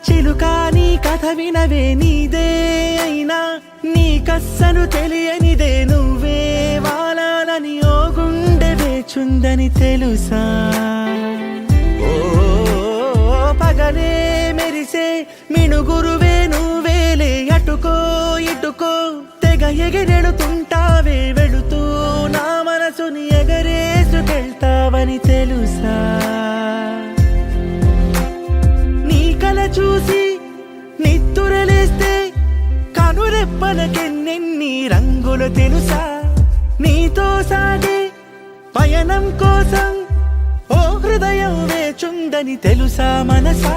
చిలుక నీ కథ వినవే నీదే అయినా నీ కస్సను తెలియనిదే నువ్వే వాలాలని ఓ గుండె వేచుందని తెలుసా ఓ పగలే మెరిసే మిణుగురువే నువ్వేలే అటుకో ఇటుకో తెగ ఎగిరెడుతుంటావే వెళుతూ నా మనసుని ఎగరేసుకెళ్తావని తెలుసా నీ కల చూసి నిత్తురలేస్తే కనురెప్పలకెన్నెన్ని రంగులు తెలుసా నీతో సాగే పయనం కోసం ఓ హృదయం వేచుందని తెలుసా మనసా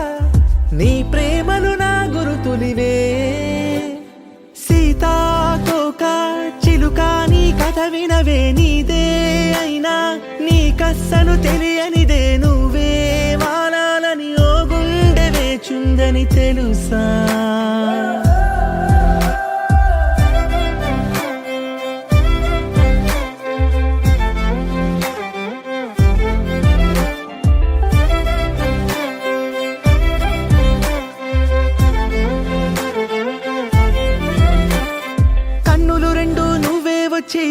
నీ ప్రేమలు నా గురుతులివే సీతాకోక చిలుక నీ కథ వినవే నీదే అయినా నీ కస్సను తెలియనిదే నువ్వే వాలాలని ఓ గుండె వేచుందని తెలుసా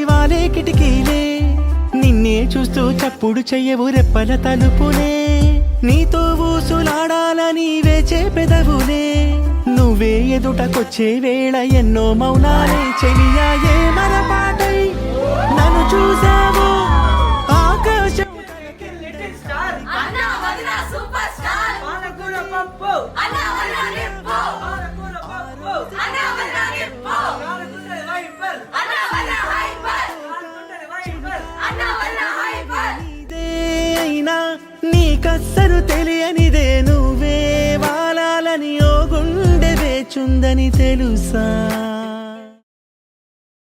వాలే కిటికీలే నిన్నే చూస్తూ చప్పుడు చెయ్యవు రెప్పల తలుపులే నీతో ఊసులాడాలని వేచే పెదవులే నువ్వే ఎదుటకొచ్చే వేళ ఎన్నో మౌనాలే చెలియా ఏ మన పాటై నన్ను చూసావు ఆకాశం నీ కస్సరు తెలియనిదే నువ్వే వాలాలని ఓ గుండె వేచుందని తెలుసా